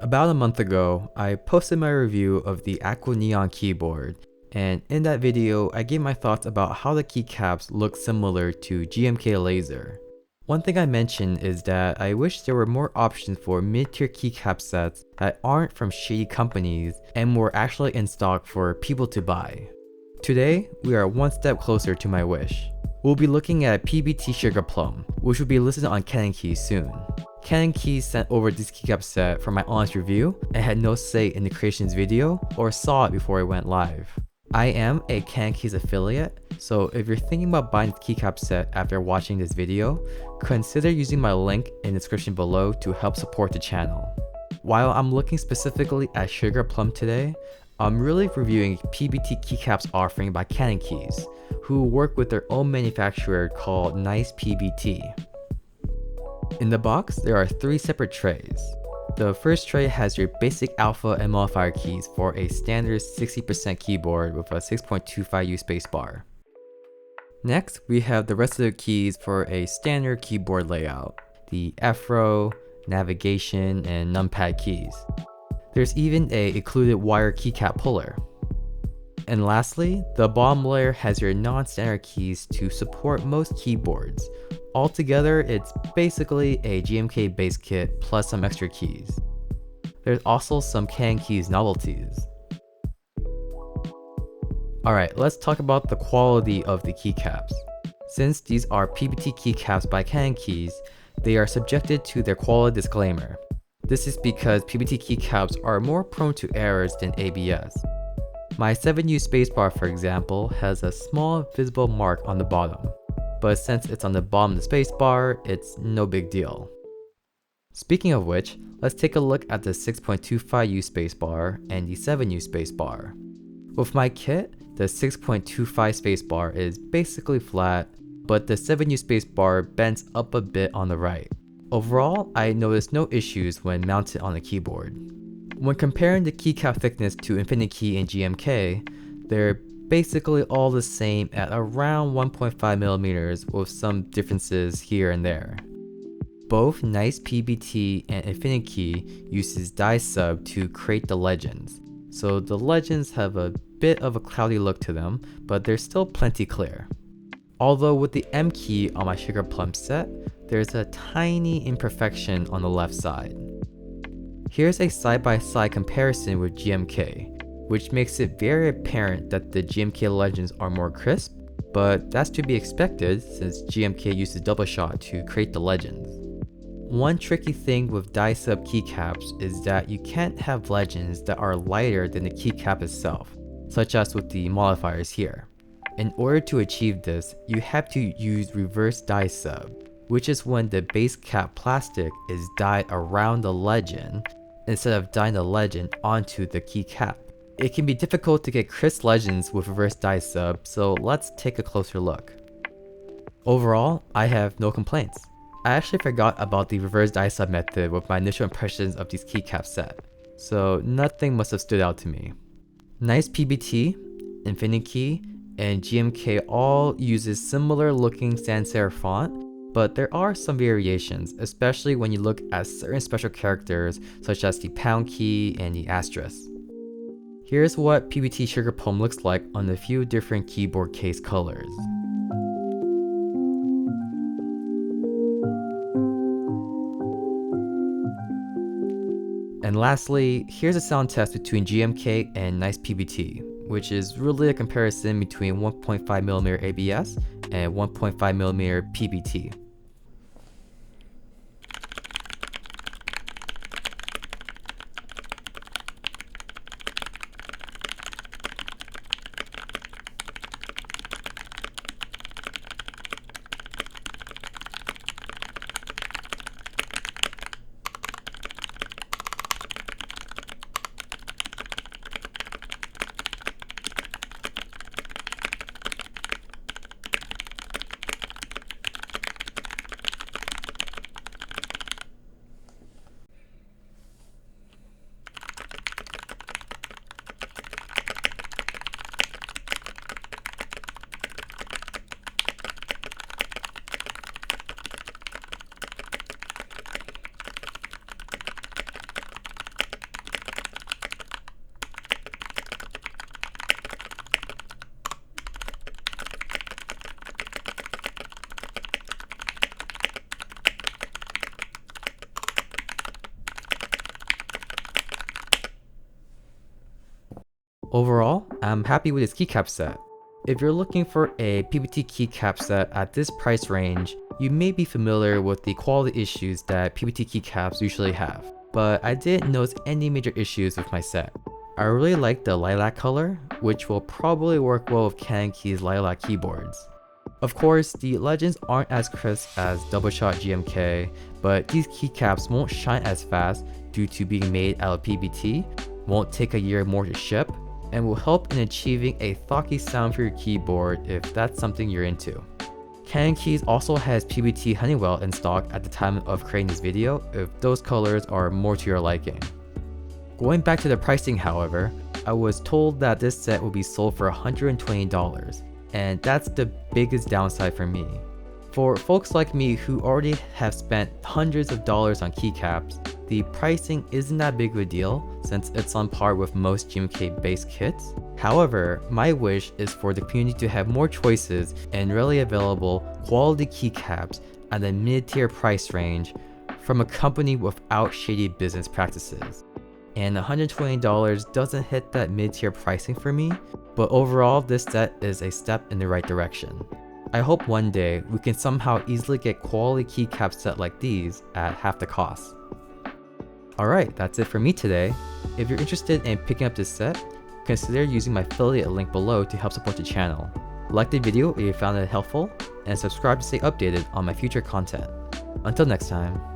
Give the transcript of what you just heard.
About a month ago, I posted my review of the Aqua Neon keyboard, and in that video, I gave my thoughts about how the keycaps look similar to GMK Laser. One thing I mentioned is that I wish there were more options for mid-tier keycap sets that aren't from shady companies and were actually in stock for people to buy. Today, we are one step closer to my wish. We'll be looking at PBT SugarPlum, which will be listed on CannonKeys soon. CannonKeys sent over this keycap set for my honest review and had no say in the creation's video or saw it before it went live. I am a CannonKeys affiliate, so if you're thinking about buying the keycap set after watching this video, consider using my link in the description below to help support the channel. While I'm looking specifically at SugarPlum today, I'm really reviewing PBT keycaps offering by CannonKeys, who work with their own manufacturer called NicePBT. In the box, there are 3 separate trays. The first tray has your basic alpha and modifier keys for a standard 60% keyboard with a 6.25U spacebar. Next, we have the rest of the keys for a standard keyboard layout, the F-row, navigation, and numpad keys. There's even a included wire keycap puller. And lastly, the bottom layer has your non-standard keys to support most keyboards. Altogether, it's basically a GMK base kit plus some extra keys. There's also some CannonKeys novelties. Alright, let's talk about the quality of the keycaps. Since these are PBT keycaps by CannonKeys, they are subjected to their quality disclaimer. This is because PBT keycaps are more prone to errors than ABS. My 7U spacebar, for example, has a small visible mark on the bottom, but since it's on the bottom of the spacebar, it's no big deal. Speaking of which, let's take a look at the 6.25U spacebar and the 7U spacebar. With my kit, the 6.25 spacebar is basically flat, but the 7U spacebar bends up a bit on the right. Overall, I noticed no issues when mounted on the keyboard. When comparing the keycap thickness to Infinikey and GMK, they're basically all the same at around 1.5mm with some differences here and there. Both NicePBT and Infinikey uses die sub to create the legends, so the legends have a bit of a cloudy look to them, but they're still plenty clear. Although with the M key on my SugarPlum set, there's a tiny imperfection on the left side. Here's a side-by-side comparison with GMK, which makes it very apparent that the GMK legends are more crisp, but that's to be expected since GMK uses double shot to create the legends. One tricky thing with die sub keycaps is that you can't have legends that are lighter than the keycap itself, such as with the modifiers here. In order to achieve this, you have to use reverse die sub, which is when the base cap plastic is dyed around the legend instead of dyeing the legend onto the keycap. It can be difficult to get crisp legends with reverse die sub, so let's take a closer look. Overall, I have no complaints. I actually forgot about the reverse die sub method with my initial impressions of these keycaps set, so nothing must have stood out to me. NicePBT, Infinikey, and GMK all uses similar looking sans serif font, but there are some variations, especially when you look at certain special characters such as the pound key and the asterisk. Here's what PBT SugarPlum looks like on a few different keyboard case colors. And lastly, here's a sound test between GMK and NicePBT, which is really a comparison between 1.5mm ABS and 1.5mm PBT. Overall, I'm happy with this keycap set. If you're looking for a PBT keycap set at this price range, you may be familiar with the quality issues that PBT keycaps usually have, but I didn't notice any major issues with my set. I really like the lilac color, which will probably work well with CannonKeys lilac keyboards. Of course, the legends aren't as crisp as Double Shot GMK, but these keycaps won't shine as fast due to being made out of PBT, won't take a year more to ship, and will help in achieving a thocky sound for your keyboard if that's something you're into. CannonKeys also has PBT Honeywell in stock at the time of creating this video if those colors are more to your liking. Going back to the pricing however, I was told that this set will be sold for $120, and that's the biggest downside for me. For folks like me who already have spent hundreds of dollars on keycaps, the pricing isn't that big of a deal since it's on par with most GMK based kits. However, my wish is for the community to have more choices and readily available quality keycaps at a mid-tier price range from a company without shady business practices. And $120 doesn't hit that mid-tier pricing for me, but overall this set is a step in the right direction. I hope one day we can somehow easily get quality keycaps set like these at half the cost. Alright, that's it for me today. If you're interested in picking up this set, consider using my affiliate link below to help support the channel. Like the video if you found it helpful, and subscribe to stay updated on my future content. Until next time.